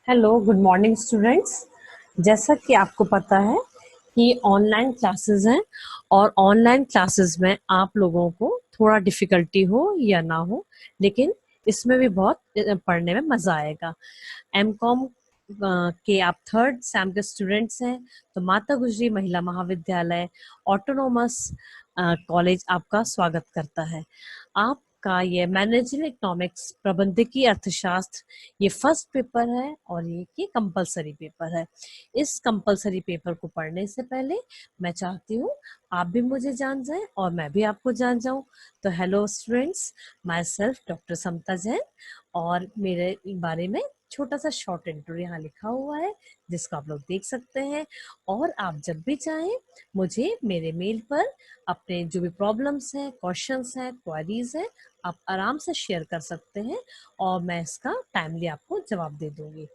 Hello, good morning students. जैसा कि आपको पता है कि ऑनलाइन क्लासेस हैं और ऑनलाइन क्लासेस में आप लोगों को थोड़ा डिफ़िकल्टी हो या ना हो, लेकिन इसमें भी बहुत पढ़ने में मज़ा आएगा। एमकॉम के आप थर्ड सेम के स्टूडेंट्स हैं, तो माता गुजरी महिला महाविद्यालय ऑटोनोमस कॉलेज आपका स्वागत करता है। आपका ये मैनेजरियल इकोनॉमिक्स प्रबंधकीय अर्थशास्त्र ये फर्स्ट पेपर है और ये कंपलसरी पेपर है। इस कंपलसरी पेपर को पढ़ने से पहले मैं चाहती हूँ आप भी मुझे जान जाएं और मैं भी आपको जान जाऊं। तो hello students, myself doctor Samta Jain, और मेरे बारे में छोटा सा शॉर्ट इंट्रो यहाँ लिखा हुआ है जिसको आप लोग देख सकते हैं। और आप जब भी चाहें मुझे मेरे मेल पर अपने जो भी प्रॉब्लम्स हैं, क्वेश्चंस हैं, क्वेरीज हैं, आप आराम से शेयर कर सकते हैं और मैं इसका टाइमली आपको जवाब दे दूंगी।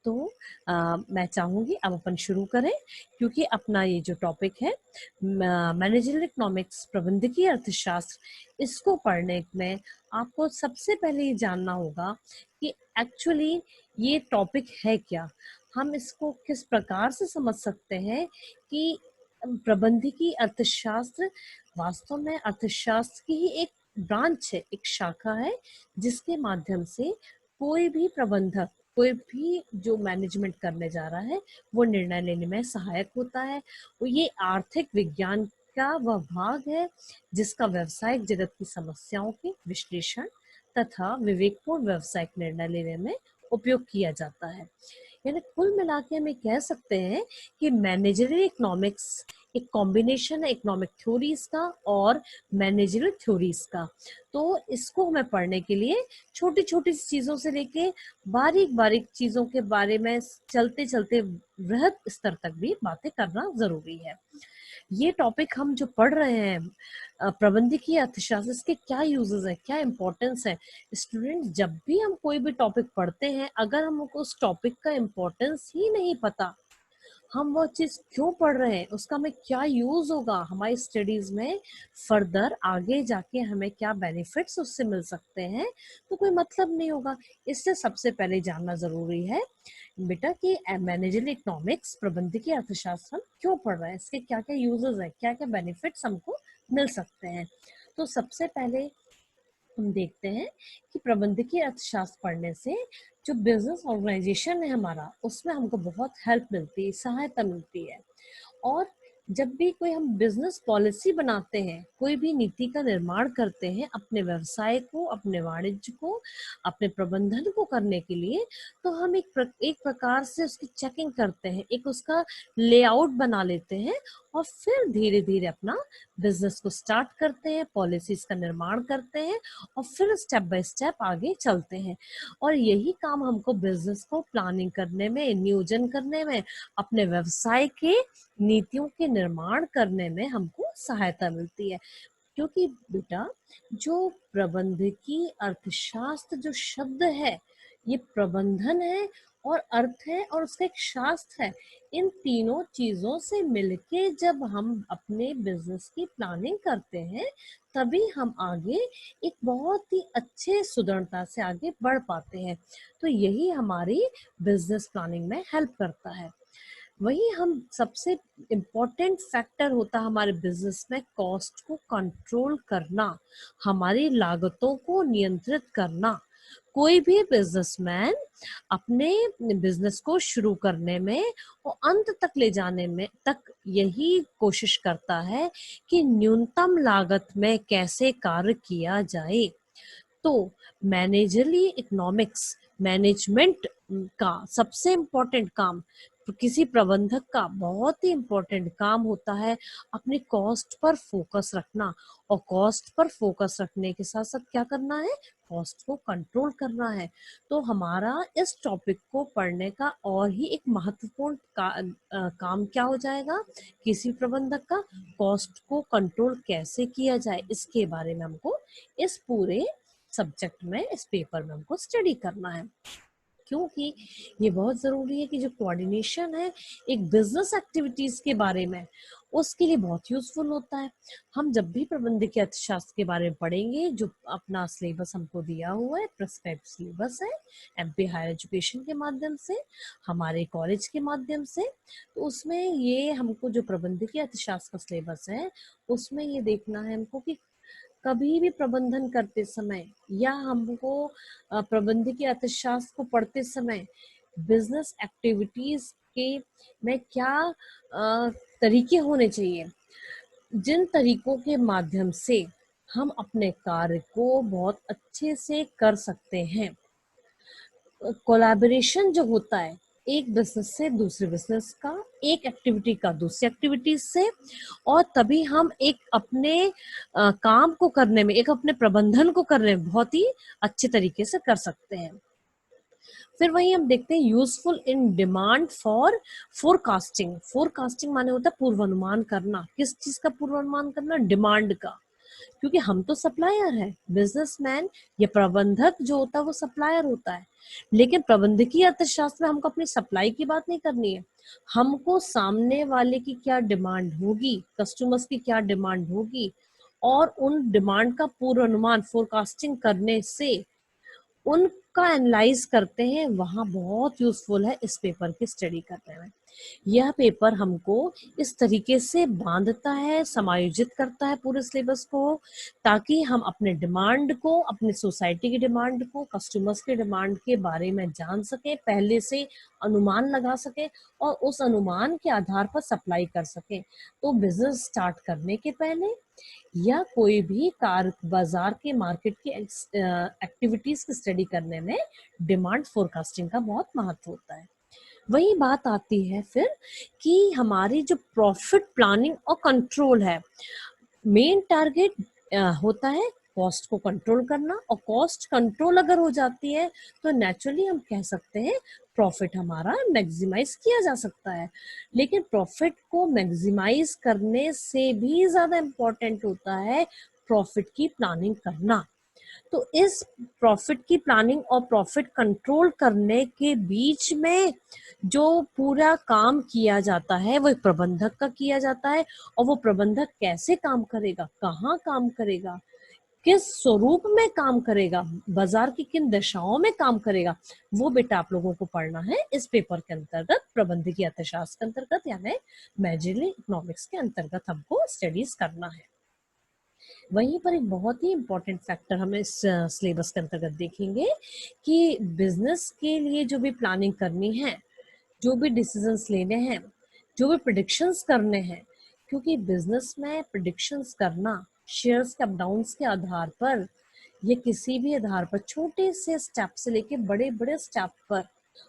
तो मैं चाहूँगी अब अपन शुरू करें, क्योंकि अपना ये जो टॉपिक है मैनेजरियल इकोनॉमिक्स प्रबंधकीय अर्थशास्त्र, इसको पढ़ने में आपको सबसे पहले ये जानना होगा कि एक्चुअली ये टॉपिक है क्या, हम इसको किस प्रकार से समझ सकते हैं कि प्रबंधकीय अर्थशास्त्र वास्तव में अर्थशास्त्र की ही एक ब्रांच है, एक शाखा है, जिसके माध्यम से कोई भी प्रबंधक, कोई भी जो मैनेजमेंट करने जा रहा है वो निर्णय लेने में सहायक होता है। वो ये आर्थिक विज्ञान का वह भाग है जिसका व्यावसायिक जगत की समस्याओं के विश्लेषण तथा विवेकपूर्ण व्यावसायिक निर्णय लेने में उपयोग किया जाता है। यानी कुल मिला के हम ये कह सकते हैं कि मैनेजरियल इकोनॉमिक्स एक कॉम्बिनेशन है इकोनॉमिक थ्योरीज का और मैनेजरियल थ्योरीज का। तो इसको हमें पढ़ने के लिए छोटी छोटी चीजों से लेके बारीक बारीक चीजों के बारे में चलते चलते वृहद स्तर तक भी बातें करना जरूरी है। ये टॉपिक हम जो पढ़ रहे हैं प्रबंधकीय अर्थशास्त्र, इसके क्या यूजेस है, क्या इंपॉर्टेंस है। स्टूडेंट, जब भी हम कोई भी टॉपिक पढ़ते हैं, अगर हमको उस टॉपिक का इंपॉर्टेंस ही नहीं पता, हम वो चीज क्यों पढ़ रहे हैं, उसका हमें क्या यूज होगा हमारी स्टडीज में, फर्दर आगे जाके हमें क्या बेनिफिट्स उससे मिल सकते हैं, तो कोई मतलब नहीं होगा। इससे सबसे पहले जानना जरूरी है बेटा कि मैनेजरियल इकोनॉमिक्स प्रबंधकीय अर्थशास्त्र हम क्यों पढ़ रहे हैं, इसके क्या क्या यूजेस है, क्या क्या बेनिफिट्स हमको मिल सकते हैं। तो सबसे पहले हम देखते हैं कि प्रबंधकीय अर्थशास्त्र पढ़ने से जो बिजनेस ऑर्गेनाइजेशन है हमारा, उसमें हमको बहुत हेल्प मिलती है, सहायता मिलती है। और जब भी कोई हम बिजनेस पॉलिसी बनाते हैं, कोई भी नीति का निर्माण करते हैं अपने व्यवसाय को, अपने वाणिज्य को, अपने प्रबंधन को करने के लिए, तो हम एक प्रकार से उसकी चेकिंग करते हैं, एक उसका लेआउट बना लेते हैं और फिर धीरे धीरे अपना बिजनेस को स्टार्ट करते हैं, पॉलिसीज का निर्माण करते हैं और फिर स्टेप बाय स्टेप आगे चलते हैं। और यही काम हमको बिजनेस को प्लानिंग करने में, नियोजन करने में, अपने व्यवसाय के नीतियों के निर्माण करने में हमको सहायता मिलती है। क्योंकि बेटा, जो प्रबंधकीय अर्थशास्त्र जो शब्द है, ये प्रबंधन है और अर्थ है और उसका एक शास्त्र है। इन तीनों चीजों से मिलके जब हम अपने बिजनेस की प्लानिंग करते हैं, तभी हम आगे एक बहुत ही अच्छे सुदृढ़ता से आगे बढ़ पाते हैं। तो यही हमारी बिजनेस प्लानिंग में हेल्प करता है। वही हम सबसे इम्पोर्टेंट फैक्टर होता है हमारे बिजनेस में कॉस्ट को कंट्रोल करना, हमारी लागतों को नियंत्रित करना। कोई भी बिजनेसमैन अपने बिजनेस को शुरू करने में और अंत तक ले जाने में तक यही कोशिश करता है कि न्यूनतम लागत में कैसे कार्य किया जाए। तो मैनेजरली इकोनॉमिक्स, मैनेजमेंट का सबसे इम्पोर्टेंट काम, किसी प्रबंधक का बहुत ही इम्पोर्टेंट काम होता है अपने कॉस्ट पर फोकस रखना। और कॉस्ट पर फोकस रखने के साथ साथ क्या करना है, कॉस्ट को कंट्रोल करना है। तो हमारा इस टॉपिक को पढ़ने का और ही एक महत्वपूर्ण काम क्या हो जाएगा, किसी प्रबंधक का कॉस्ट को कंट्रोल कैसे किया जाए, इसके बारे में हमको इस पूरे सब्जेक्ट में, इस पेपर में हमको स्टडी करना है। क्योंकि ये बहुत ज़रूरी है कि जो कोऑर्डिनेशन है एक बिजनेस एक्टिविटीज़ के बारे में, उसके लिए बहुत यूज़फुल होता है। हम जब भी प्रबंधकीय अर्थशास्त्र के बारे में पढ़ेंगे, जो अपना सिलेबस हमको दिया हुआ है, प्रिस्क्राइब्ड सिलेबस है, एमपी हायर एजुकेशन के माध्यम से, हमारे कॉलेज के माध्यम से, तो उसमें ये हमको जो प्रबंधकीय अर्थशास्त्र का सिलेबस है, उसमें ये देखना है हमको कि कभी भी प्रबंधन करते समय या हमको प्रबंधकीय अर्थशास्त्र को पढ़ते समय बिजनेस एक्टिविटीज के में क्या तरीके होने चाहिए, जिन तरीकों के माध्यम से हम अपने कार्य को बहुत अच्छे से कर सकते हैं। कोलैबोरेशन जो होता है एक बिजनेस से दूसरे बिजनेस का, एक एक्टिविटी का दूसरी एक्टिविटी से, और तभी हम एक अपने काम को करने में, एक अपने प्रबंधन को करने में बहुत ही अच्छे तरीके से कर सकते हैं। फिर वही हम देखते हैं useful in demand for forecasting. Forecasting माने होता है पूर्वानुमान करना। किस चीज का पूर्वानुमान करना? डिमांड का। क्योंकि हम तो सप्लायर है, बिजनेसमैन या प्रबंधक जो होता है वो सप्लायर होता है, लेकिन प्रबंधकीय अर्थशास्त्र में हमको अपनी सप्लाई की बात नहीं करनी है। हमको सामने वाले की क्या डिमांड होगी, कस्टमर्स की क्या डिमांड होगी, और उन डिमांड का पूर्वानुमान फोरकास्टिंग करने से उनका एनालाइज करते हैं। वहां बहुत यूजफुल है इस पेपर की स्टडी करने में। यह पेपर हमको इस तरीके से बांधता है, समायोजित करता है पूरे सिलेबस को, ताकि हम अपने डिमांड को, अपने सोसाइटी की डिमांड को, कस्टमर्स के डिमांड के बारे में जान सके, पहले से अनुमान लगा सके और उस अनुमान के आधार पर सप्लाई कर सके। तो बिजनेस स्टार्ट करने के पहले या कोई भी कार बाजार के मार्केट की एक्टिविटीज की स्टडी करने में डिमांड फोरकास्टिंग का बहुत महत्व होता है। वही बात आती है फिर कि हमारी जो प्रॉफिट प्लानिंग और कंट्रोल है, मेन टारगेट होता है कॉस्ट को कंट्रोल करना, और कॉस्ट कंट्रोल अगर हो जाती है तो नेचुरली हम कह सकते हैं प्रॉफिट हमारा मैक्सिमाइज किया जा सकता है। लेकिन प्रॉफिट को मैक्सिमाइज करने से भी ज्यादा इम्पोर्टेंट होता है प्रॉफिट की प्लानिंग करना। तो इस प्रॉफिट की प्लानिंग और प्रॉफिट कंट्रोल करने के बीच में जो पूरा काम किया जाता है वो प्रबंधक का किया जाता है। और वो प्रबंधक कैसे काम करेगा, कहाँ काम करेगा, किस स्वरूप में काम करेगा, बाजार की किन दशाओं में काम करेगा, वो बेटा आप लोगों को पढ़ना है इस पेपर के अंतर्गत, प्रबंधकीय अर्थशास्त्र के अंतर्गत, यानी मेजरली इकोनॉमिक्स के अंतर्गत हमको स्टडीज करना है। वहीं पर एक बहुत ही इम्पोर्टेंट फैक्टर हम इस सिलेबस के अंतर्गत देखेंगे कि बिजनेस के लिए जो भी प्लानिंग करनी है, जो भी डिसीजंस लेने हैं, जो भी प्रिडिक्शंस करने हैं, क्योंकि बिजनेस में प्रिडिक्शंस करना शेयर्स के अप डाउन्स के आधार पर या किसी भी आधार पर, छोटे से स्टेप से लेके बड़े बड़े स्टेप पर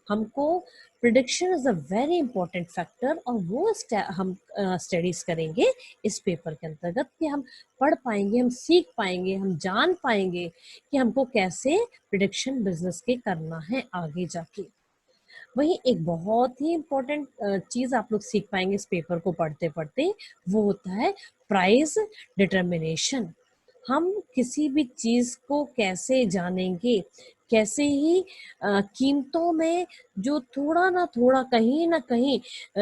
हमको prediction is a very important factor. और वो हम स्टडीज करेंगे इस पेपर के अंतर्गत कि हम पढ़ पाएंगे, हम सीख पाएंगे, हम जान पाएंगे कि हमको कैसे प्रिडिक्शन बिजनेस के करना है आगे जाके। वही एक बहुत ही इम्पोर्टेंट चीज आप लोग सीख पाएंगे इस पेपर को पढ़ते पढ़ते, वो होता है प्राइस डिटर्मिनेशन। हम किसी भी चीज को कैसे जानेंगे, कैसे ही कीमतों में जो थोड़ा ना थोड़ा कहीं ना कहीं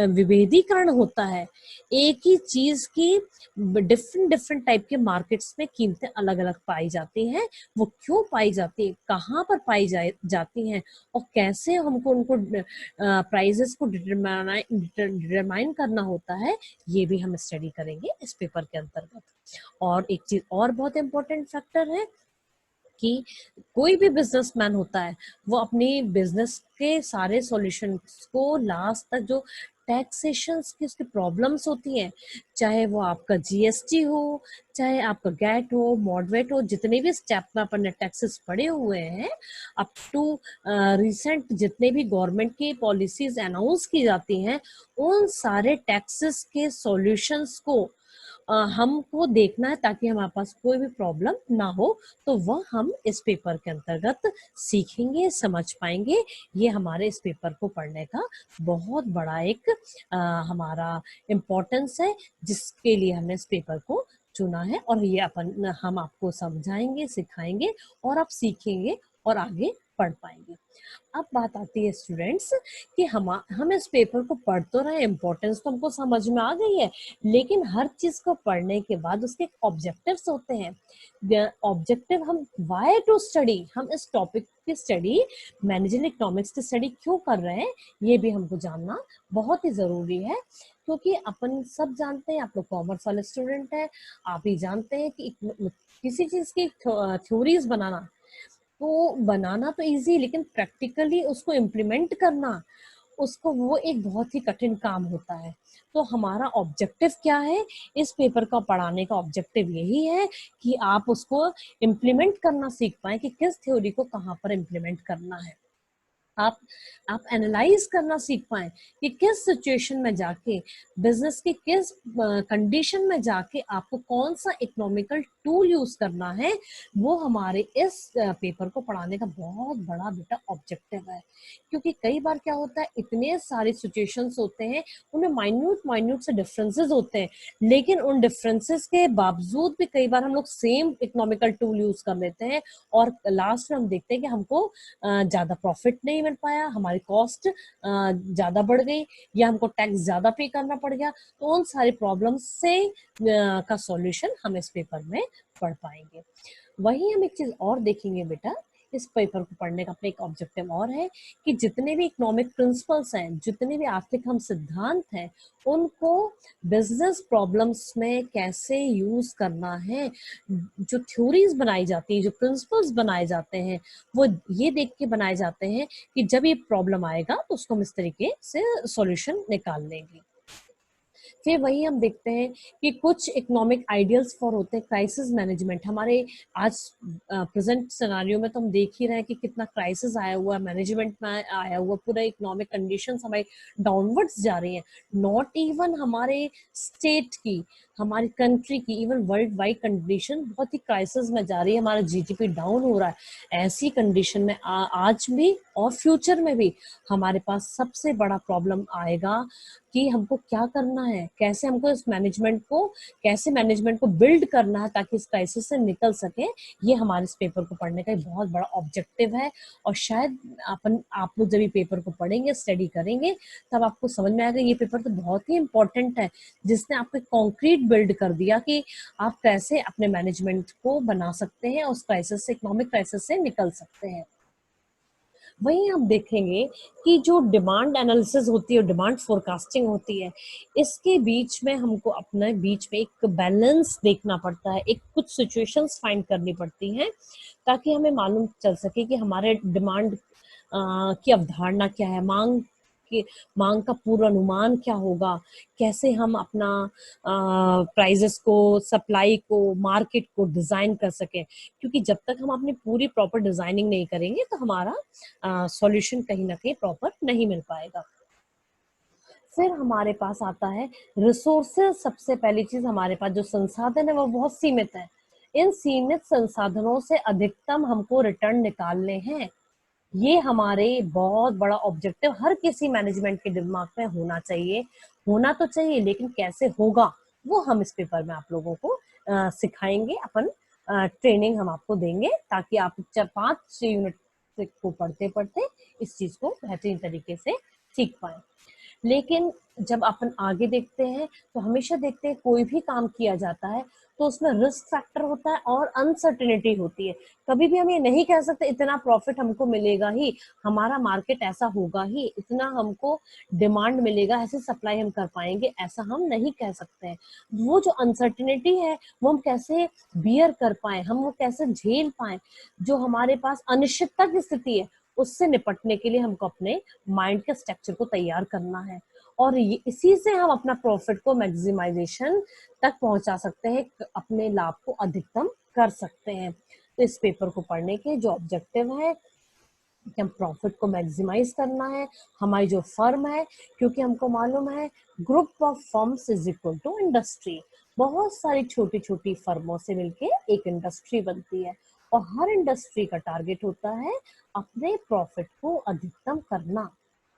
विभेदीकरण होता है, एक ही चीज की डिफरेंट डिफरेंट टाइप के मार्केट्स में कीमतें अलग अलग पाई जाती हैं। वो क्यों पाई जाती है, कहाँ पर पाई जाती हैं, और कैसे हमको उनको प्राइजेस को डिटरमाइन करना होता है, ये भी हम स्टडी करेंगे इस पेपर के अंतर्गत। और एक चीज और बहुत इंपॉर्टेंट फैक्टर है कि कोई भी बिजनेसमैन होता है वो अपनी बिजनेस के सारे सॉल्यूशंस को लास्ट तक, जो टैक्सेशंस की उसकी प्रॉब्लम्स होती हैं, चाहे वो आपका जीएसटी हो, चाहे आपका गैट हो, मॉडवेट हो, जितने भी स्टेप में अपन ने टैक्सेस पड़े हुए हैं, अप टू रिसेंट जितने भी गवर्नमेंट की पॉलिसीज अनाउंस की जाती हैं, उन सारे टैक्सेस के सॉल्यूशंस को हमको देखना है, ताकि हमारे पास कोई भी प्रॉब्लम ना हो। तो वह हम इस पेपर के अंतर्गत सीखेंगे, समझ पाएंगे। ये हमारे इस पेपर को पढ़ने का बहुत बड़ा एक हमारा इम्पोर्टेंस है, जिसके लिए हमने इस पेपर को चुना है। और ये हम आपको समझाएंगे, सिखाएंगे, और आप सीखेंगे और आगे पढ़ पाएंगे। अब बात आती है स्टूडेंट्स कि हम इस पेपर को पढ़ तो रहे हैं, इम्पोर्टेंस तो हमको समझ में आ गई है, लेकिन हर चीज को पढ़ने के बाद उसके ऑब्जेक्टिव्स होते हैं। ऑब्जेक्टिव हम वाई टू स्टडी, हम इस टॉपिक की स्टडी, मैनेजरियल इकोनॉमिक्स की स्टडी क्यों कर रहे हैं, ये भी हमको जानना बहुत ही जरूरी है। क्योंकि अपन सब जानते हैं, आप लोग कॉमर्स वाले स्टूडेंट हैं, आप ही जानते हैं कि किसी चीज की थ्योरीज बनाना तो इजी, लेकिन प्रैक्टिकली उसको इम्प्लीमेंट करना, उसको वो एक बहुत ही कठिन काम होता है। तो हमारा ऑब्जेक्टिव क्या है, इस पेपर का पढ़ाने का ऑब्जेक्टिव यही है कि आप उसको इम्प्लीमेंट करना सीख पाए कि किस थ्योरी को कहाँ पर इम्प्लीमेंट करना है। आप आप एनालाइज करना सीख पाए कि किस सिचुएशन में जाके, बिजनेस की किस कंडीशन में जाके आपको कौन सा इकोनॉमिकल टूल यूज करना है। वो हमारे इस पेपर को पढ़ाने का बहुत बड़ा बेटा ऑब्जेक्टिव है। क्योंकि कई बार क्या होता है, इतने सारे सिचुएशंस होते हैं, उनमें माइन्यूट माइन्यूट से डिफरेंसेस होते हैं, लेकिन उन डिफरेंसेस के बावजूद भी कई बार हम लोग सेम इकोनॉमिकल टूल यूज कर लेते हैं, और लास्ट में हम देखते हैं कि हमको ज्यादा प्रॉफिट नहीं मिल पाया, हमारी कॉस्ट ज्यादा बढ़ गई, या हमको टैक्स ज्यादा पे करना पड़ गया। तो उन सारी प्रॉब्लम्स से का सॉल्यूशन हम इस पेपर में पढ़ पाएंगे। वहीं हम एक चीज और देखेंगे बेटा, इस पेपर को पढ़ने का अपना एक ऑब्जेक्टिव और है कि जितने भी इकोनॉमिक प्रिंसिपल्स हैं, जितने भी आर्थिक हम सिद्धांत हैं, उनको बिजनेस प्रॉब्लम्स में कैसे यूज करना है। जो थ्योरीज बनाई जाती है, जो प्रिंसिपल्स बनाए जाते हैं, वो ये देख के बनाए जाते हैं कि जब ये प्रॉब्लम आएगा तो उसको हम इस तरीके से सॉल्यूशन निकाल लेंगे। फिर वही हम देखते हैं कि कुछ इकोनॉमिक आइडियल्स फॉर होते हैं क्राइसिस मैनेजमेंट। हमारे आज प्रेजेंट सिनारियो में तो हम देख ही रहे हैं कि कितना क्राइसिस आया हुआ है, मैनेजमेंट में आया हुआ, पूरा इकोनॉमिक कंडीशंस हमारी डाउनवर्ड्स जा रही हैं। नॉट इवन हमारे स्टेट की, हमारी कंट्री की, इवन वर्ल्ड वाइड कंडीशन बहुत ही क्राइसिस में जा रही है, हमारा जीडीपी डाउन हो रहा है। ऐसी कंडीशन में आज भी और फ्यूचर में भी हमारे पास सबसे बड़ा प्रॉब्लम आएगा कि हमको क्या करना है, कैसे हमको इस मैनेजमेंट को बिल्ड करना है ताकि इस क्राइसिस से निकल सके। ये हमारे इस पेपर को पढ़ने का एक बहुत बड़ा ऑब्जेक्टिव है। और शायद आप लोग जब ये पेपर को पढ़ेंगे, स्टडी करेंगे, तब आपको समझ में आएगा ये पेपर तो बहुत ही इंपॉर्टेंट है, जिसने आपको कॉन्क्रीट बिल्ड कर दिया कि आप कैसे अपने मैनेजमेंट को बना सकते हैं, उस क्राइसिस से, इकोनॉमिक क्राइसिस से निकल सकते हैं। वहीं हम देखेंगे कि जो डिमांड एनालिसिस होती है, डिमांड फोरकास्टिंग होती है, इसके बीच में हमको अपने बीच में एक बैलेंस देखना पड़ता है, एक कुछ सिचुएशंस फाइंड करनी पड़ती हैं ताकि हमें मालूम चल सके कि हमारे डिमांड की अवधारणा क्या है, मांग का पूर्वानुमान क्या होगा, कैसे हम अपना प्राइजेस को, सप्लाई को, मार्केट को डिजाइन कर सकें। क्योंकि जब तक हम अपनी पूरी प्रॉपर डिजाइनिंग नहीं करेंगे तो हमारा सॉल्यूशन कहीं ना कहीं प्रॉपर नहीं मिल पाएगा। फिर हमारे पास आता है रिसोर्सेज। सबसे पहली चीज, हमारे पास जो संसाधन है वो बहुत सीमित है। इन सीमित संसाधनों से अधिकतम हमको रिटर्न निकालने हैं। ये हमारे बहुत बड़ा ऑब्जेक्टिव हर किसी मैनेजमेंट के दिमाग में होना चाहिए। होना तो चाहिए, लेकिन कैसे होगा वो हम इस पेपर में आप लोगों को सिखाएंगे। अपन ट्रेनिंग हम आपको देंगे ताकि आप 5 यूनिट को पढ़ते पढ़ते इस चीज को बेहतरीन तरीके से सीख पाए। लेकिन जब अपन आगे देखते हैं तो हमेशा देखते हैं कोई भी काम किया जाता है तो उसमें रिस्क फैक्टर होता है और अनसर्टेनिटी होती है। कभी भी हम ये नहीं कह सकते इतना प्रॉफिट हमको मिलेगा ही, हमारा मार्केट ऐसा होगा ही, इतना हमको डिमांड मिलेगा, ऐसे सप्लाई हम कर पाएंगे, ऐसा हम नहीं कह सकते हैं। वो जो अनसर्टेनिटी है वो हम कैसे बियर कर पाए, हम वो कैसे झेल पाए, जो हमारे पास अनिश्चितता की स्थिति है, उससे निपटने के लिए हमको अपने माइंड के स्ट्रक्चर को तैयार करना है। और इसी से हम अपना प्रॉफिट को मैक्सिमाइजेशन तक पहुंचा सकते हैं, अपने लाभ को अधिकतम कर सकते हैं। तो इस पेपर को पढ़ने के जो ऑब्जेक्टिव है कि हम प्रॉफिट को मैक्सिमाइज करना है, हमारी जो फर्म है, क्योंकि हमको मालूम है group of firms is equal to industry. बहुत सारी छोटी छोटी फर्मों से मिलके एक इंडस्ट्री बनती है, और हर इंडस्ट्री का टारगेट होता है अपने प्रॉफिट को अधिकतम करना,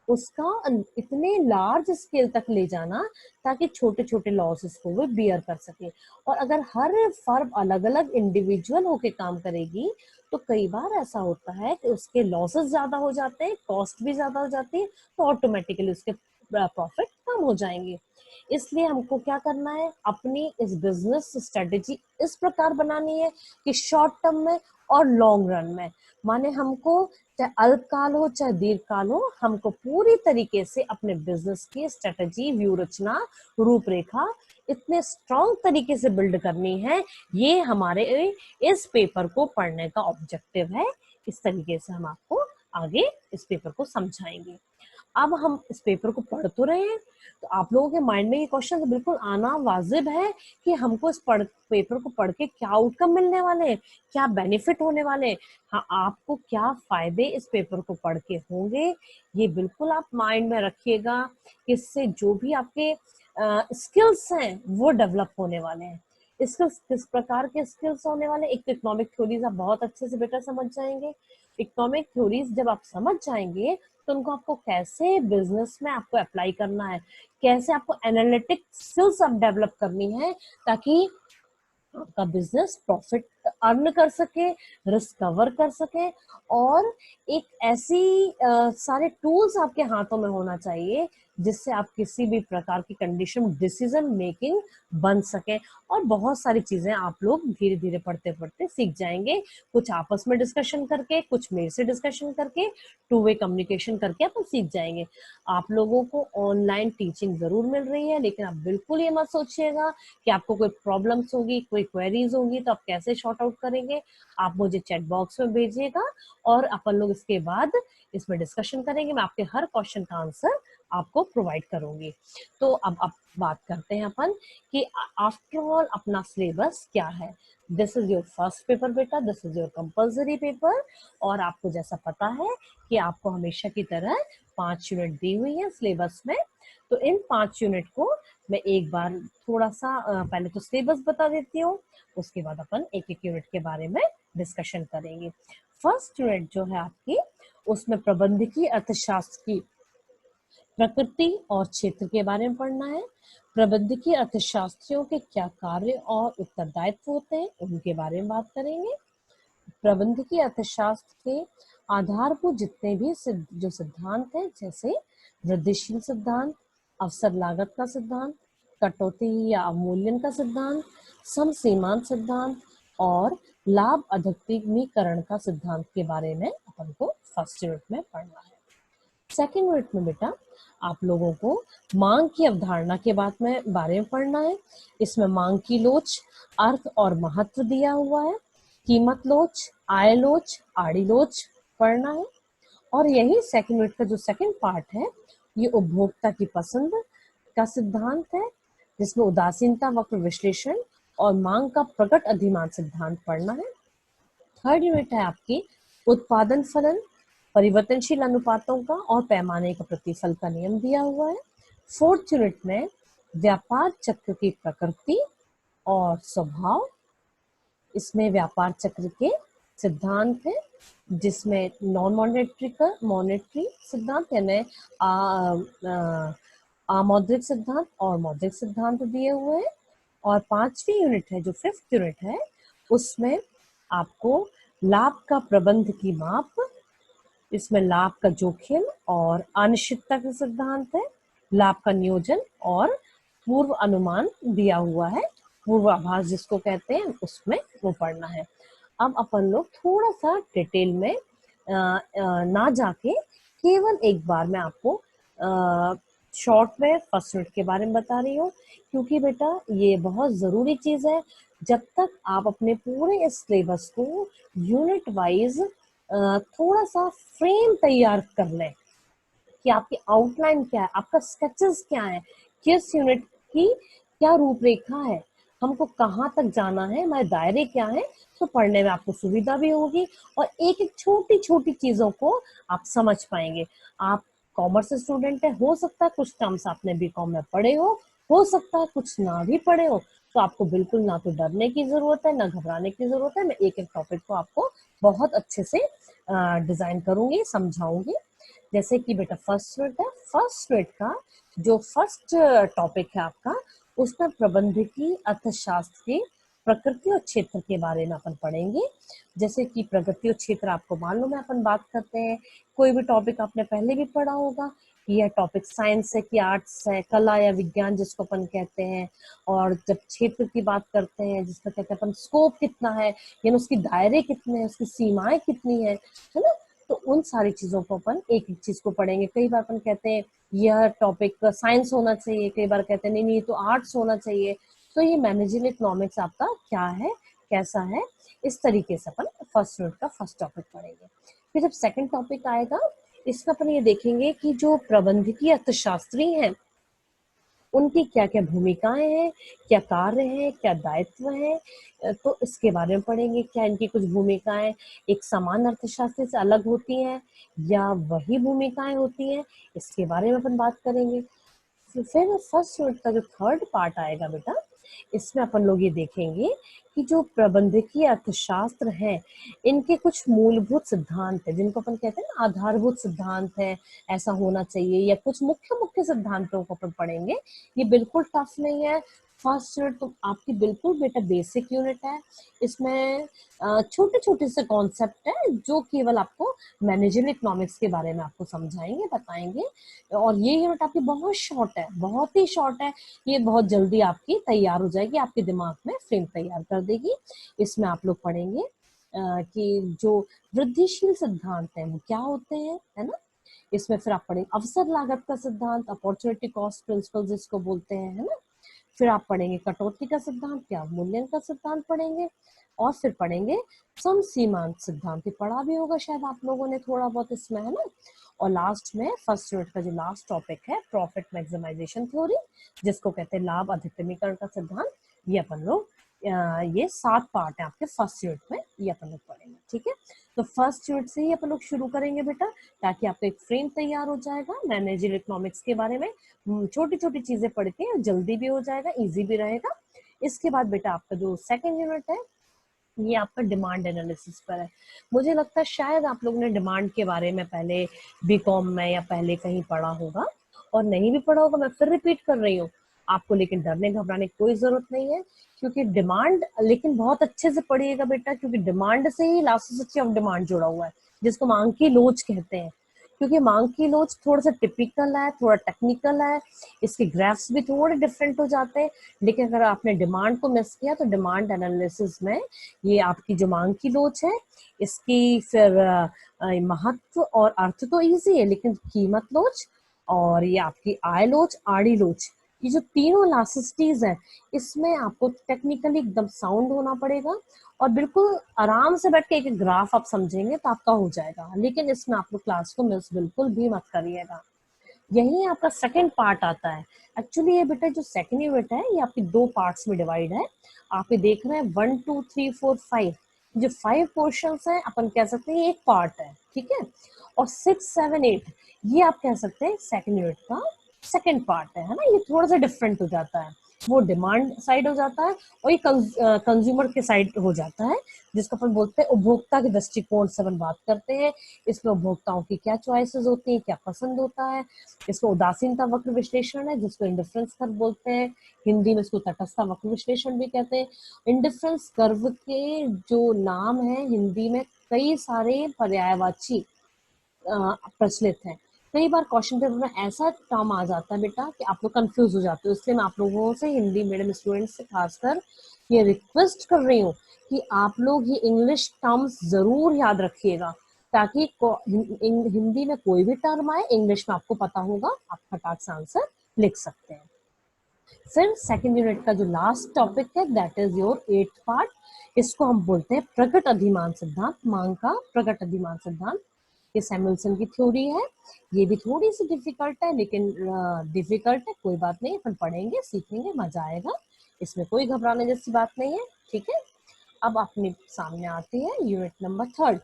उसका इतने लार्ज स्केल तक ले जाना ताकि छोटे छोटे लॉसेस को वो बियर कर सके। और अगर हर फर्म अलग अलग इंडिविजुअल होके काम करेगी तो कई बार ऐसा होता है कि उसके लॉसेस ज्यादा हो जाते हैं, कॉस्ट भी ज्यादा हो जाती है, तो ऑटोमेटिकली उसके प्रॉफिट कम हो जाएंगे। इसलिए हमको क्या करना है, अपनी इस बिजनेस स्ट्रेटेजी इस प्रकार बनानी है कि शॉर्ट टर्म में और लॉन्ग रन में, माने हमको चाहे अल्पकाल हो चाहे दीर्घकाल हो, हमको पूरी तरीके से अपने बिजनेस की स्ट्रेटेजी, व्यू रचना, रूपरेखा इतने स्ट्रॉन्ग तरीके से बिल्ड करनी है। ये हमारे इस पेपर को पढ़ने का ऑब्जेक्टिव है। इस तरीके से हम आपको आगे इस पेपर को समझाएंगे। अब हम इस पेपर को पढ़ तो रहे हैं, तो आप लोगों के माइंड में ये क्वेश्चन तो बिल्कुल आना वाजिब है कि हमको इस पेपर को पढ़ के क्या आउटकम मिलने वाले हैं, क्या बेनिफिट होने वाले हैं, हाँ आपको क्या फायदे इस पेपर को पढ़ के होंगे। ये बिल्कुल आप माइंड में रखिएगा। इससे जो भी आपके स्किल्स हैं वो डेवलप होने वाले हैं। स्किल्स किस प्रकार के स्किल्स होने वाले, एक तो इकोनॉमिक थ्योरीज आप बहुत अच्छे से बेटा समझ जाएंगे। इकोनॉमिक थ्योरीज जब आप समझ जाएंगे तो उनको आपको कैसे बिजनेस में आपको अप्लाई करना है, कैसे आपको एनालिटिक स्किल्स आप डेवलप करनी है, ताकि आपका बिजनेस प्रॉफिट अर्न कर सके, रिस्क कवर कर सके, और एक ऐसी सारे टूल्स आपके हाथों में होना चाहिए जिससे आप किसी भी प्रकार की कंडीशन डिसीजन मेकिंग बन सके। और बहुत सारी चीजें आप लोग धीरे धीरे पढ़ते पढ़ते सीख जाएंगे, कुछ आपस में डिस्कशन करके, कुछ मेरे से डिस्कशन करके, टू वे कम्युनिकेशन करके आप सीख जाएंगे। आप लोगों को ऑनलाइन टीचिंग जरूर मिल रही है, लेकिन आप बिल्कुल ये मत सोचिएगा कि आपको कोई प्रॉब्लम्स होगी, कोई क्वेरीज होगी तो आप कैसे शॉर्ट आउट करेंगे। आप मुझे चैट बॉक्स में भेजिएगा और अपन लोग इसके बाद इसमें डिस्कशन करेंगे। मैं आपके हर क्वेश्चन का आंसर आपको प्रोवाइड करूंगी। तो अब बात करते हैं अपन कि आफ्टर ऑल अपना सिलेबस क्या है। This is your first paper बेटा, this is your compulsory paper. और आपको जैसा पता है कि आपको हमेशा की तरह 5 यूनिट दी हुई है सिलेबस में। तो इन 5 यूनिट को मैं एक बार थोड़ा सा पहले तो सिलेबस बता देती हूँ, उसके बाद अपन एक एक यूनिट के बारे में डिस्कशन करेंगे। फर्स्ट यूनिट जो है आपकी, उसमें प्रबंधकीय अर्थशास्त्र की प्रकृति और क्षेत्र के बारे में पढ़ना है। प्रबंधकीय अर्थशास्त्रियों के क्या कार्य और उत्तरदायित्व होते हैं, उनके बारे में बात करेंगे। प्रबंधकीय अर्थशास्त्र के आधारभूत जितने भी जो सिद्धांत हैं, जैसे वृद्धिशील सिद्धांत, अवसर लागत का सिद्धांत, कटौती या अवमूल्यन का सिद्धांत, सम सीमांत सिद्धांत और लाभ अधिकतमीकरण का सिद्धांत के बारे में अपन को फर्स्ट यूनिट में पढ़ना है। सेकेंड यूनिट में बेटा आप लोगों को मांग की अवधारणा के बारे में पढ़ना है। इसमें मांग की लोच, अर्थ और महत्व दिया हुआ है, कीमत लोच, आय लोच, आड़ी लोच पढ़ना है। और यही सेकंड यूनिट का जो सेकंड पार्ट है, ये उपभोक्ता की पसंद का सिद्धांत है, जिसमें उदासीनता वक्र विश्लेषण और मांग का प्रकट अधिमान सिद्धांत पढ़ना है। थर्ड यूनिट है आपकी उत्पादन फलन, परिवर्तनशील अनुपातों का और पैमाने का प्रतिफल का नियम दिया हुआ है। फोर्थ यूनिट में व्यापार चक्र की प्रकृति और स्वभाव, इसमें व्यापार चक्र के सिद्धांत है, जिसमें नॉन मॉनेटरी का मॉनेटरी सिद्धांत यानी मौद्रिक सिद्धांत और मौद्रिक सिद्धांत दिए हुए हैं। और पांचवी यूनिट है जो फिफ्थ यूनिट है, उसमें आपको लाभ का प्रबंध की माप, इसमें लाभ का जोखिम और अनिश्चितता का सिद्धांत है, लाभ का नियोजन और पूर्व अनुमान दिया हुआ है, पूर्वाभास जिसको कहते हैं, उसमें वो पढ़ना है। अब अपन लोग थोड़ा सा डिटेल में ना जाके केवल एक बार मैं आपको शॉर्ट में फर्स्ट यूनिट के बारे में बता रही हूँ, क्योंकि बेटा ये बहुत जरूरी चीज है। जब तक आप अपने पूरे इस सिलेबस को यूनिट वाइज थोड़ा सा फ्रेम तैयार कर लें कि आपकी आउटलाइन क्या है, आपका स्केचेस क्या है, किस यूनिट की क्या रूपरेखा है, हमको कहाँ तक जाना है, हमारे दायरे क्या है, तो पढ़ने में आपको सुविधा भी होगी और एक एक छोटी छोटी चीजों को आप समझ पाएंगे। आप कॉमर्स स्टूडेंट है, हो सकता है कुछ टर्म्स आपने बीकॉम में पढ़े हो सकता है कुछ ना भी पढ़े हो, तो आपको बिल्कुल ना तो डरने की जरूरत है ना घबराने की जरूरत है। मैं एक एक टॉपिक को आपको बहुत अच्छे से डिजाइन करूंगी, समझाऊंगी। जैसे कि बेटा फर्स्ट यूनिट है, फर्स्ट यूनिट का जो फर्स्ट टॉपिक है आपका, उसमें प्रबंधकीय अर्थशास्त्र की प्रकृति और क्षेत्र के बारे में अपन पढ़ेंगे। जैसे कि प्रकृति और क्षेत्र आपको मालूम है, अपन बात करते हैं कोई भी टॉपिक आपने पहले भी पढ़ा होगा, यह टॉपिक साइंस है कि आर्ट्स है, कला या विज्ञान जिसको अपन कहते हैं। और जब क्षेत्र की बात करते हैं, जिसका कहते हैं अपन स्कोप कितना है, यानी उसकी दायरे कितने हैं, उसकी सीमाएं कितनी है ना। तो उन सारी चीजों को अपन एक एक चीज को पढ़ेंगे। कई बार अपन कहते हैं यह टॉपिक साइंस होना चाहिए, कई बार कहते हैं नहीं नहीं तो आर्ट्स होना चाहिए। तो ये मैनेजरियल इकोनॉमिक्स आपका क्या है, कैसा है, इस तरीके से अपन फर्स्ट यूनिट का फर्स्ट टॉपिक पढ़ेंगे। फिर जब सेकंड टॉपिक आएगा, इसमें अपन ये देखेंगे कि जो प्रबंधकीय अर्थशास्त्री हैं उनकी क्या क्या भूमिकाएं हैं, क्या कार्य हैं, क्या दायित्व हैं। तो इसके बारे में पढ़ेंगे। क्या इनकी कुछ भूमिकाएं एक सामान्य अर्थशास्त्री से अलग होती हैं या वही भूमिकाएं होती हैं, इसके बारे में अपन बात करेंगे। फिर फर्स्ट यूनिट का जो थर्ड पार्ट आएगा बेटा, इसमें अपन लोग ये देखेंगे कि जो प्रबंधकीय अर्थशास्त्र है इनके कुछ मूलभूत सिद्धांत है, जिनको अपन कहते हैं ना आधारभूत सिद्धांत है, ऐसा होना चाहिए, या कुछ मुख्य मुख्य सिद्धांतों को अपन पढ़ेंगे। ये बिल्कुल टफ नहीं है। फर्स्ट यूनिट तो आपकी बिल्कुल बेटा बेसिक यूनिट है। इसमें छोटे छोटे से कॉन्सेप्ट है जो केवल आपको मैनेजरियल इकोनॉमिक्स के बारे में आपको समझाएंगे, बताएंगे। और ये यूनिट आपकी बहुत शॉर्ट है, बहुत ही शॉर्ट है। ये बहुत जल्दी आपकी तैयार हो जाएगी, आपके दिमाग में फ्रेम तैयार कर देगी। इसमें आप लोग पढ़ेंगे कि जो वृद्धिशील सिद्धांत है वो क्या होते हैं, है ना। इसमें फिर आप पढ़ेंगे अवसर लागत का सिद्धांत, अपॉर्चुनिटी कॉस्ट प्रिंसिपल जिसको बोलते हैं, है ना। फिर आप पढ़ेंगे कटौती का सिद्धांत, क्या अवमूल्यन का सिद्धांत पढ़ेंगे। और फिर पढ़ेंगे सम सीमांत सिद्धांत, ये पढ़ा भी होगा शायद आप लोगों ने थोड़ा बहुत इसमें, है ना। और लास्ट में फर्स्ट यूनिट का जो लास्ट टॉपिक है प्रॉफिट मैक्सिमाइजेशन थ्योरी, जिसको कहते हैं लाभ अधिकतमीकरण का सिद्धांत। ये अपन लोग ये 7 पार्ट है आपके फर्स्ट यूनिट में, ये अपन लोग पढ़ेंगे। ठीक है, तो फर्स्ट यूनिट से ही अपन लोग शुरू करेंगे बेटा, ताकि आपका एक फ्रेम तैयार हो जाएगा मैनेजरियल इकोनॉमिक्स के बारे में। छोटी छोटी चीजें पढ़ के जल्दी भी हो जाएगा, इजी भी रहेगा। इसके बाद बेटा आपका जो सेकंड यूनिट है ये आपका डिमांड एनालिसिस पर है। मुझे लगता है शायद आप लोगों ने डिमांड के बारे में पहले बीकॉम में या पहले कहीं पढ़ा होगा, और नहीं भी पढ़ा होगा मैं फिर रिपीट कर रही हूँ आपको। लेकिन डरने घबराने की कोई जरूरत नहीं है, क्योंकि डिमांड लेकिन बहुत अच्छे से पढ़िएगा बेटा, क्योंकि डिमांड से ही इलास्टिसिटी ऑफ डिमांड जुड़ा हुआ है, जिसको मांग की लोच कहते हैं। क्योंकि मांग की लोच थोड़ा सा टिपिकल है, थोड़ा टेक्निकल है, इसके ग्राफ्स भी थोड़े डिफरेंट हो जाते हैं। लेकिन अगर आपने डिमांड को मिस किया तो डिमांड एनालिसिस में ये आपकी जो मांग की लोच है इसकी फिर महत्व और अर्थ तो इजी है, लेकिन कीमत लोच और ये आपकी आय लोच, आड़ी लोच, ये जो तीनों इलास्टिसिटीज हैं इसमें आपको टेक्निकली एकदम साउंड होना पड़ेगा। और बिल्कुल आराम से बैठ के एक एक ग्राफ आप समझेंगे तो आपका हो जाएगा। लेकिन इसमें आप लोग क्लास को मिस बिल्कुल भी मत करिएगा। यही आपका सेकंड पार्ट आता है। एक्चुअली ये बेटा जो सेकंड यूनिट है ये आपके 2 पार्ट्स में डिवाइड है। आप ये देख रहे हैं 1 2 3 4 5, जो 5 पोर्शंस है अपन कह सकते हैं एक पार्ट है, ठीक है। और 6 7 8 ये आप कह सकते हैं सेकंड यूनिट का सेकंड पार्ट है ना। ये थोड़ा सा डिफरेंट हो जाता है, वो डिमांड साइड हो जाता है और ये कंज्यूमर के साइड हो जाता है, जिसको अपन बोलते हैं उपभोक्ता के दृष्टिकोण से अपन बात करते हैं। इसमें उपभोक्ताओं की क्या चॉइसेस होती हैं, क्या पसंद होता है। इसको उदासीनता वक्र विश्लेषण है, जिसको इंडिफरेंस कर्व बोलते हैं। हिंदी में इसको तटस्थता वक्र विश्लेषण भी कहते हैं। इंडिफरेंस कर्व के जो नाम है हिंदी में कई सारे पर्यायवाची प्रचलित है। कई बार क्वेश्चन पेपर में ऐसा टर्म आ जाता है बेटा कि आप लोग कंफ्यूज हो जाते हो। इसलिए मैं आप लोगों से हिंदी मीडियम स्टूडेंट्स से खासकर ये रिक्वेस्ट कर रही हूँ कि आप लोग ये इंग्लिश टर्म्स जरूर याद रखिएगा, ताकि हिंदी में कोई भी टर्म आए इंग्लिश में आपको पता होगा, आप फटाक से आंसर लिख सकते हैं। फिर सेकंड यूनिट का जो लास्ट टॉपिक है that is your 8th part. इसको हम बोलते हैं प्रकट अधिमान सिद्धांत, मांग का प्रकट अधिमान सिद्धांत। ये सैमुअल्सन की थ्योरी है। ये भी थोड़ी सी डिफिकल्ट है, लेकिन डिफिकल्ट है कोई बात नहीं, अपन पढ़ेंगे सीखेंगे मजा आएगा, इसमें कोई घबराने जैसी बात नहीं है। ठीक है, अब अपने सामने आती है unit number third.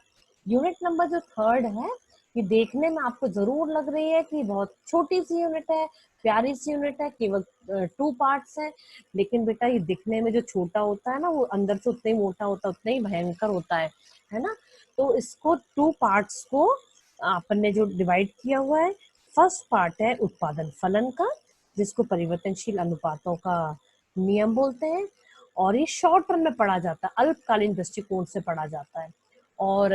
Unit number जो थर्ड है ये देखने में आपको जरूर लग रही है कि बहुत छोटी सी यूनिट है, प्यारी सी यूनिट है, केवल 2 पार्ट्स हैं। लेकिन बेटा ये दिखने में जो छोटा होता है ना वो अंदर से उतना ही मोटा होता है, उतना ही भयंकर होता है ना। तो इसको 2 पार्ट्स को अपन ने जो डिवाइड किया हुआ है, फर्स्ट पार्ट है उत्पादन फलन का, जिसको परिवर्तनशील अनुपातों का नियम बोलते हैं। और ये शॉर्ट टर्म में पढ़ा जाता है, अल्पकालीन दृष्टिकोण से पढ़ा जाता है। और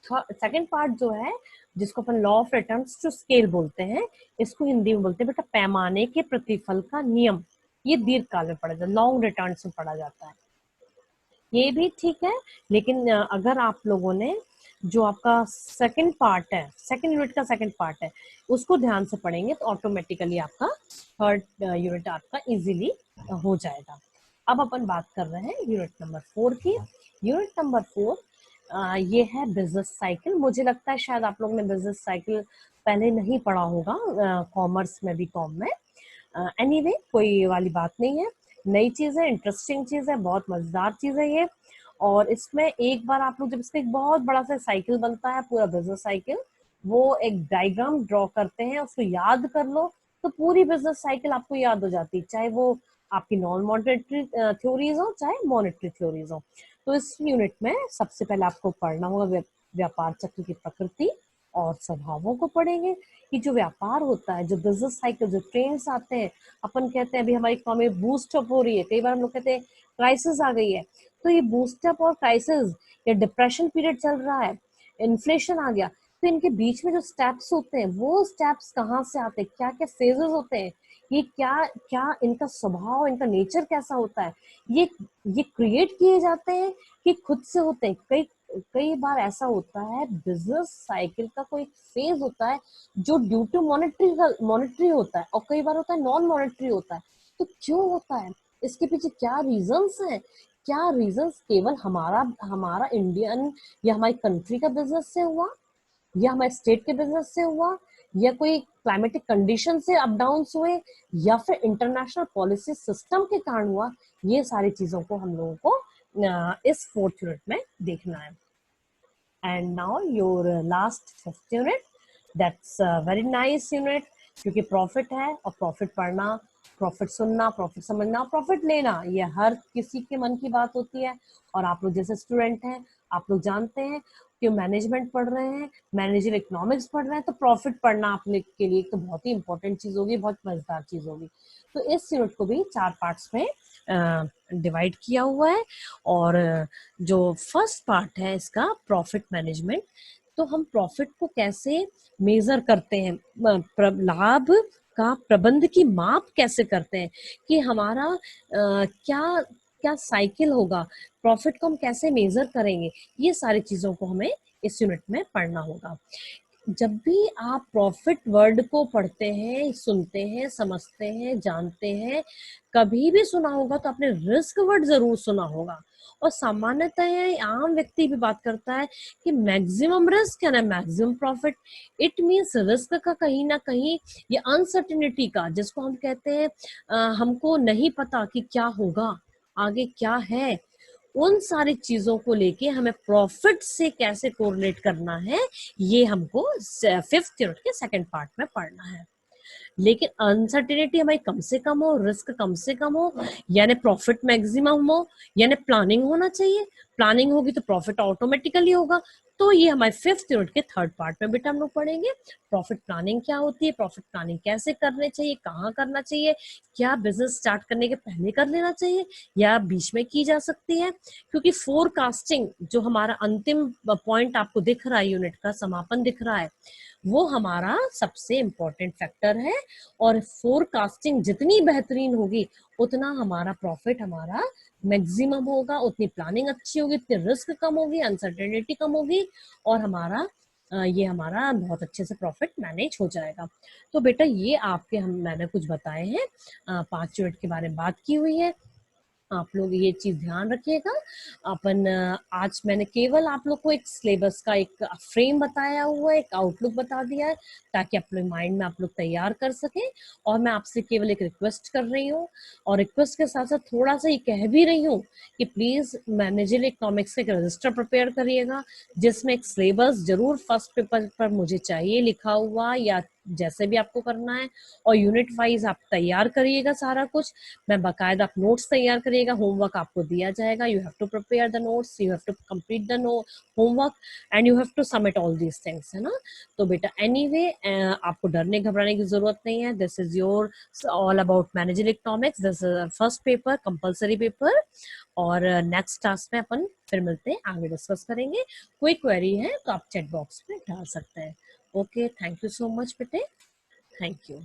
सेकंड पार्ट जो है, जिसको अपन law of returns to scale बोलते हैं, इसको हिंदी में बोलते हैं बेटा पैमाने के प्रतिफल का नियम। ये दीर्घकाल में पढ़ा जाता है, लॉन्ग रिटर्न्स में पढ़ा जाता है। ये भी ठीक है, लेकिन अगर आप लोगों ने जो आपका सेकंड पार्ट है, सेकंड यूनिट का सेकंड पार्ट है, उसको ध्यान से पढ़ेंगे तो ऑटोमेटिकली आपका थर्ड यूनिट आपका इजीली हो जाएगा। अब अपन बात कर रहे हैं यूनिट नंबर 4 की। यूनिट नंबर 4 ये है बिजनेस साइकिल। मुझे लगता है शायद आप लोग ने बिजनेस साइकिल पहले नहीं पढ़ा होगा कॉमर्स में, बीकॉम में। एनीवे कोई वाली बात नहीं है, नई चीज है, इंटरेस्टिंग चीज है, बहुत मजेदार चीज है ये। और इसमें एक बार आप लोग जब इसका एक बहुत बड़ा सा साइकिल बनता है, पूरा बिजनेस साइकिल, वो एक डायग्राम ड्रॉ करते हैं, उसको याद कर लो तो पूरी बिजनेस साइकिल आपको याद हो जाती है, चाहे वो आपकी नॉन मॉनेटरी थ्योरीज हो चाहे मॉनेटरी थ्योरीज हो। तो इस यूनिट में सबसे पहले आपको पढ़ना होगा व्यापार चक्र की प्रकृति और स्वभावों को पढ़ेंगे कि जो व्यापार होता है, जो बिजनेस साइकिल, जो ट्रेंड्स आते हैं, अपन कहते हैं अभी हमारी इकोनॉमी बूस्ट अप हो रही है, कई बार हम लोग कहते हैं क्राइसिस आ गई है, तो ये बूस्ट अप और क्राइसिस या डिप्रेशन पीरियड चल रहा है, इन्फ्लेशन आ गया, तो इनके बीच में जो स्टेप्स होते हैं, वो स्टेप्स कहाँ से आते हैं, क्या क्या फेजेस होते हैं, ये क्या क्या इनका स्वभाव, इनका नेचर कैसा होता है, ये क्रिएट किए जाते हैं कि खुद से होते हैं। कई कई बार ऐसा होता है बिजनेस साइकिल का कोई फेज होता है जो ड्यू टू मॉनेटरी होता है, और कई बार होता है नॉन मॉनेटरी होता है। तो क्यों होता है, इसके पीछे क्या रीजंस हैं, क्या रीजंस केवल हमारा हमारा इंडियन या हमारी कंट्री का बिजनेस से हुआ, या हमारे स्टेट के बिजनेस से हुआ, या कोई क्लाइमेटिक कंडीशन से अप डाउन हुए, या फिर इंटरनेशनल पॉलिसी सिस्टम के कारण हुआ, ये सारी चीजों को हम लोगों को इस फोर्थ यूनिट में देखना है। And now your last fifth unit, that's very nice unit, क्योंकि प्रॉफिट है, और प्रॉफिट पढ़ना, प्रॉफिट सुनना, प्रॉफिट समझना, प्रॉफिट लेना, ये हर किसी के मन की बात होती है। और आप लोग जैसे स्टूडेंट हैं, आप लोग जानते हैं कि मैनेजमेंट पढ़ रहे हैं, मैनेजर इकोनॉमिक्स पढ़ रहे हैं, तो प्रॉफिट पढ़ना आपने के लिए तो बहुत ही इंपॉर्टेंट चीज होगी, बहुत मजेदार चीज होगी। तो इस यूनिट को भी 4 पार्ट्स में डिवाइड किया हुआ है। और जो फर्स्ट पार्ट है इसका प्रॉफिट मैनेजमेंट, तो हम प्रॉफिट को कैसे मेजर करते हैं, लाभ का प्रबंध की माप कैसे करते हैं, कि हमारा क्या क्या साइकिल होगा, प्रॉफिट को हम कैसे मेजर करेंगे, ये सारी चीजों को हमें इस यूनिट में पढ़ना होगा। जब भी आप प्रॉफिट वर्ड को पढ़ते हैं, सुनते हैं, समझते हैं, जानते हैं, कभी भी सुना होगा तो आपने रिस्क वर्ड जरूर सुना होगा। और सामान्यतः आम व्यक्ति भी बात करता है कि मैक्सिमम रिस्क है ना maximum profit. It means risk का कहीं ना कहीं ये अनसर्टिनिटी का, जिसको हम कहते हैं हमको नहीं पता कि क्या होगा, आगे क्या है, उन सारी चीजों को लेके हमें प्रॉफिट से कैसे कोरिलेट करना है, ये हमको फिफ्थ यूनिट के सेकंड पार्ट में पढ़ना है। लेकिन अनसर्टेनिटी हमारी कम से कम हो, रिस्क कम से कम हो, यानी प्रॉफिट मैक्सिमम हो, यानी प्लानिंग होना चाहिए। प्लानिंग होगी तो प्रॉफिट ऑटोमेटिकली होगा। तो ये हमारे फिफ्थ यूनिट के थर्ड पार्ट में बेटा हम लोग पढ़ेंगे प्रॉफिट प्लानिंग क्या होती है, प्रॉफिट प्लानिंग कैसे करने चाहिए, कहाँ करना चाहिए, क्या बिजनेस स्टार्ट करने के पहले कर लेना चाहिए या बीच में की जा सकती है। क्योंकि फोरकास्टिंग जो हमारा अंतिम पॉइंट आपको दिख रहा है, यूनिट का समापन दिख रहा है, वो हमारा सबसे इम्पोर्टेंट फैक्टर है। और फोरकास्टिंग जितनी बेहतरीन होगी उतना हमारा प्रॉफिट हमारा मैक्सिमम होगा, उतनी प्लानिंग अच्छी होगी, उतनी रिस्क कम होगी, अनसर्टेनिटी कम होगी, और हमारा ये हमारा बहुत अच्छे से प्रॉफिट मैनेज हो जाएगा। तो बेटा ये आपके मैंने कुछ बताए हैं, 5 यूनिट के बारे में बात की हुई है, आप लोग ये चीज ध्यान रखिएगा। अपन आज मैंने केवल आप लोग को एक सिलेबस का एक फ्रेम बताया हुआ है, एक आउटलुक बता दिया है, ताकि अपने माइंड में आप लोग तैयार कर सकें। और मैं आपसे केवल एक रिक्वेस्ट कर रही हूँ, और रिक्वेस्ट के साथ साथ थोड़ा सा ये कह भी रही हूँ कि प्लीज मैनेजर इकोनॉमिक्स का एक रजिस्टर प्रिपेयर करिएगा, जिसमें एक सिलेबस जरूर फर्स्ट पेपर पर मुझे चाहिए लिखा हुआ, या जैसे भी आपको करना है, और यूनिट वाइज आप तैयार करिएगा सारा कुछ। मैं बाकायदा आप नोट्स तैयार करिएगा, होमवर्क आपको दिया जाएगा, you have to prepare the notes, you have to complete the homework and you have to submit all these things, है ना। तो बेटा एनीवे आपको डरने घबराने की जरूरत नहीं है। This is your all about managing economics, this is first paper, compulsory paper. और नेक्स्ट टास्क में अपन फिर मिलते हैं, आगे डिस्कस करेंगे। कोई क्वेरी है तो आप चैट बॉक्स में डाल सकते हैं। Okay, thank you so much बेटे, थैंक यू।